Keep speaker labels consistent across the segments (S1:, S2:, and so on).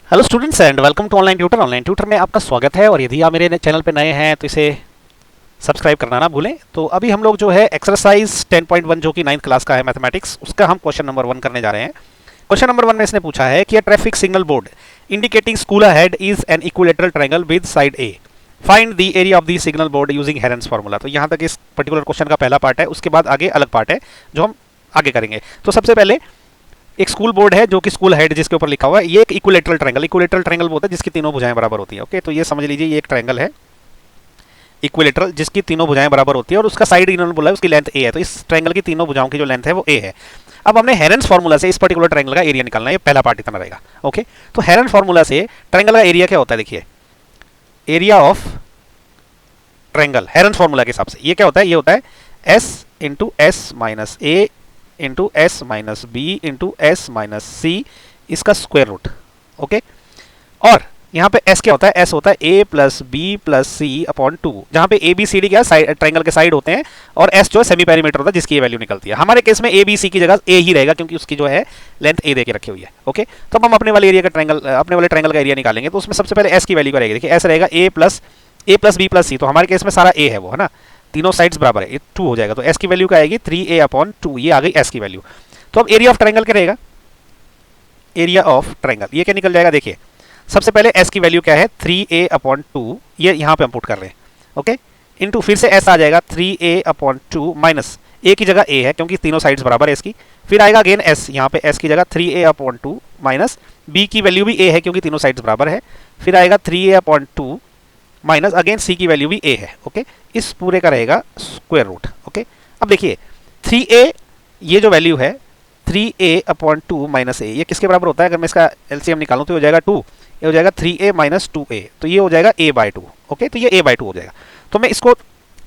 S1: Hello students and welcome to online tutor. Online tutor में आपका स्वागत है और यदि आप मेरे चैनल पे नए हैं तो इसे सब्सक्राइब करना ना भूलें। तो अभी हम लोग जो है एक्सरसाइज 10.1 जो कि 9th क्लास का है मैथमेटिक्स, उसका हम क्वेश्चन नंबर 1 करने जा रहे हैं। क्वेश्चन नंबर 1 में इसने पूछा है कि a traffic signal board indicating school ahead is an equilateral triangle with side A, find the area of the signal board using हेरेंस formula. तो यहाँ तक इस पर्टिकुलर क्वेश्चन का पहला पार्ट है, उसके बाद आगे अलग पार्ट है जो हम आगे करेंगे। तो सबसे पहले एक स्कूल बोर्ड है जो कि स्कूल हेड जिसके ऊपर लिखा हुआ है, ये एक इक्विलेटरल ट्रायंगल बोलते हैं जिसकी तीनों भुजाएं बराबर होती हैं। ओके, तो ये समझ लीजिए ये एक ट्रायंगल है इक्विलेटरल जिसकी तीनों भुजाएं बराबर होती है और उसका साइड इन्होंने बोला है उसकी लेंथ ए है। तो इस ट्रायंगल की तीनों भुजाओं की जो लेंथ है वो ए है। अब हमने हेरेंस फार्मूला से इस पर्टिकुलर ट्रायंगल का एरिया निकालना है, ये पहला पार्ट इतना रहेगा। ओके, तो हेरेंस फार्मूला से ट्रायंगल का एरिया क्या होता है, देखिए एरिया ऑफ ट्रायंगल हेरेंस फार्मूला के हिसाब से ये क्या होता है, ये होता है S into S minus A into S minus B into S minus C, इसका स्क्वायर रूट। ओके, और यहाँ पे एस क्या होता है, एस होता है ए प्लस बी प्लस सी अपॉन 2, जहाँ पे ए बी सी डी क्या ट्रायंगल के साइड होते हैं और एस जो है सेमी पेरीमीटर होता है जिसकी ये वैल्यू निकलती है। हमारे केस में ए बी सी की जगह ए ही रहेगा क्योंकि उसकी जो है लेंथ ए दे के रखी हुई है। ओके, तो अब हम अपने वाले एरिया का ट्रायंगल अपने वाले ट्रायंगल का एरिया निकालेंगे। तो उसमें सबसे पहले एस की वैल्यू का रहेगी, देखिए एस रहेगा ए प्लस बी प्लस सी, तो हमारे केस में सारा ए है वो, है ना, तीनों साइड्स बराबर है, 2 हो जाएगा। तो एस की वैल्यू क्या आएगी 3a अपॉन 2, ये आ गई एस की वैल्यू। तो अब एरिया ऑफ ट्रायंगल क्या रहेगा, एरिया ऑफ ट्रायंगल ये क्या निकल जाएगा, देखिए सबसे पहले एस की वैल्यू क्या है 3a अपॉन 2, ये यहाँ पे हम पुट कर रहे हैं। ओके, इनटू फिर से एस आ जाएगा 3a अपॉन 2 माइनस ए की जगह ए है क्योंकि तीनों साइड्स बराबर है इसकी, फिर आएगा अगेन एस, यहाँ पे एस की जगह 3a अपॉन 2 माइनस बी की वैल्यू भी ए है क्योंकि तीनों साइड्स बराबर है, फिर आएगा 3a अपॉन 2 माइनस अगेन सी की वैल्यू भी ए है। ओके, इस पूरे का रहेगा स्क्वायर रूट। ओके, अब देखिए 3a ये जो वैल्यू है 3a अपॉन 2 माइनस ए, ये किसके बराबर होता है, अगर मैं इसका एलसीएम निकालूं तो ये हो जाएगा 2, ये हो जाएगा 3a माइनस 2a, तो ये हो जाएगा a बाई 2। ओके, तो ये a बाई 2 हो जाएगा। तो मैं इसको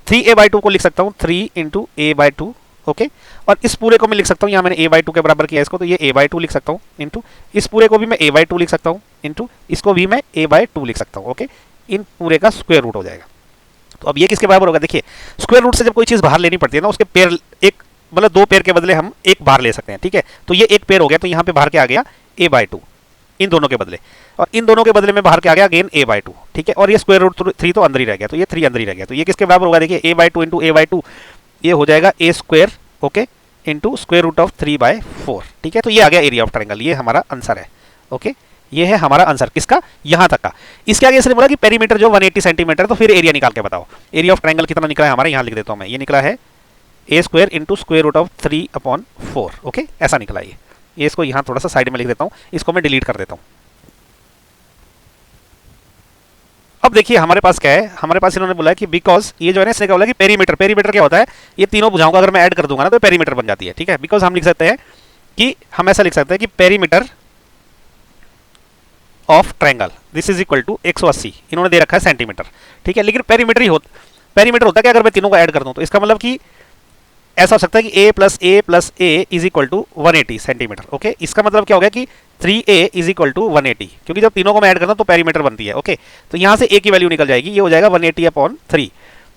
S1: 3a बाई 2 को लिख सकता हूँ 3 इंटू a बाई 2। ओके, और इस पूरे को मैं लिख सकता हूँ, यहाँ मैंने a बाई 2 के बराबर किया इसको, तो ये a बाई 2 लिख सकता हूँ इंटू इस पूरे को भी मैं a बाई 2 लिख सकता हूँ इंटू इसको भी मैं a बाई 2 लिख सकता हूँ। ओके, इन पूरे का स्क्वायर रूट हो जाएगा। तो अब ये किसके बराबर होगा, देखिए स्क्वायर रूट से जब कोई चीज़ बाहर लेनी पड़ती है ना, उसके पेयर एक मतलब 2 पेयर के बदले हम एक बाहर ले सकते हैं। ठीक है, तो ये एक पेयर हो गया, तो यहाँ पे बाहर क्या आ गया a बाई 2 इन दोनों के बदले, और इन दोनों के बदले में बाहर क्या आ गया अगेन a बाई 2। ठीक है, और ये स्क्वायर रूट 3 तो अंदर ही रह गया, तो ये 3 अंदर ही रह गया। तो ये किसके बराबर होगा, देखिए a by 2 into a by 2, ये हो जाएगा a square. Okay, into square root of 3 by 4। ठीक है, तो ये आ गया एरिया ऑफ ट्रायंगल, ये हमारा आंसर है। ओके, ये है हमारा आंसर किसका, यहाँ तक का। इसके आगे इसने बोला कि पेरीमीटर जो 180 सेंटीमीटर, तो फिर एरिया निकाल के बताओ। एरिया ऑफ ट्रायंगल कितना निकला है हमारा, यहाँ लिख देता हूँ मैं, ये निकला है a square into square root of 3 upon 4। Okay, ऐसा निकला ये इसको यहाँ थोड़ा सा साइड में लिख देता हूँ, इसको मैं डिलीट कर देता हूँ। अब देखिए हमारे पास क्या है, हमारे पास इन्होंने बोला है कि बिकॉज ये जो है ना, इसने क्या बोला कि पेरीमीटर क्या होता है, ये तीनों भुजाओं का अगर मैं ऐड कर दूंगा ना तो पेरीमीटर बन जाती है। ठीक है, बिकॉज हम लिख सकते हैं कि हम ऐसा लिख सकते हैं कि perimeter of triangle this is equal to 180, इन्होंने दे रखा है सेंटीमीटर। ठीक है, लेकिन पेरीमीटर होता है कि अगर मैं तीनों को ऐड कर दूं तो इसका मतलब कि ऐसा हो सकता है कि a plus a is equal to 180 centimetre. Okay, इसका मतलब क्या हो गया कि 3a इज इक्वल टू 180, क्योंकि जब तीनों को मैं ऐड करता हूं तो पेरीमीटर बनती है। ओके, तो यहां से a की वैल्यू निकल जाएगी, ये हो जाएगा 180 अपॉन 3,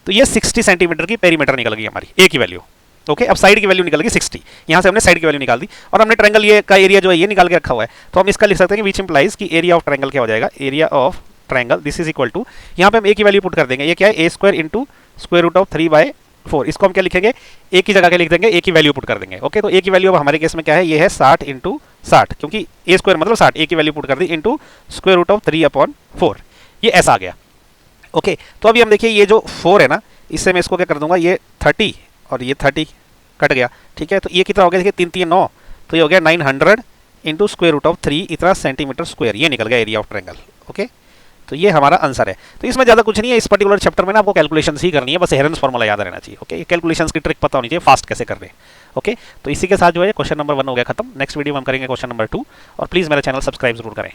S1: तो ये 60 सेंटीमीटर की पेरीमीटर निकल गई हमारी a की वैल्यू। ओके, अब साइड की वैल्यू निकल गई 60, यहाँ से हमने साइड की वैल्यू निकाल दी और हमने ट्रायंगल ये का एरिया जो है ये निकाल के रखा हुआ है। तो हम इसका लिख सकते हैं कि विच इंप्लाइज कि एरिया ऑफ ट्रायंगल क्या हो जाएगा, area of triangle this is equal to, यहाँ पे हम a की वैल्यू पुट कर देंगे, ये क्या है a square into square root of 3 by 4, इसको हम क्या लिखेंगे a की जगह के लिख देंगे, a की वैल्यू पुट कर देंगे। ओके, तो a की वैल्यू अब हमारे केस में क्या है, ये है 60 इंटू 60, क्योंकि a स्क्वायर मतलब 60, a की वैल्यू पुट कर दी into square root of 3 upon 4, ये ऐसा आ गया। ओके, तो अभी हम देखिए ये जो 4 है ना, इससे मैं इसको क्या कर दूंगा, ये 30 और ये 30 कट गया। ठीक है, तो ये कितना हो गया, देखिए 3 3 9, तो ये हो गया 900 इंटू स्क्वायर रूट ऑफ 3 इतना सेंटीमीटर स्क्वायर, ये निकल गया एरिया ऑफ ट्रायंगल। ओके, तो ये हमारा आंसर है। तो इसमें ज़्यादा कुछ नहीं है, इस पर्टिकुलर चैप्टर में ना आपको कैलकुलेशंस ही करनी है, बस हेरेंस फार्मूला याद रहना चाहिए। ओके, कैलकुलेशंस की ट्रिक पता होनी चाहिए, फास्ट कैसे कर रहे हैं। ओके, तो इसी के साथ जो है क्वेश्चन नंबर 1 हो गया खत्म। नेक्स्ट वीडियो में हम करेंगे क्वेश्चन नंबर 2, और प्लीज़ मेरा चैनल सब्सक्राइब जरूर करें।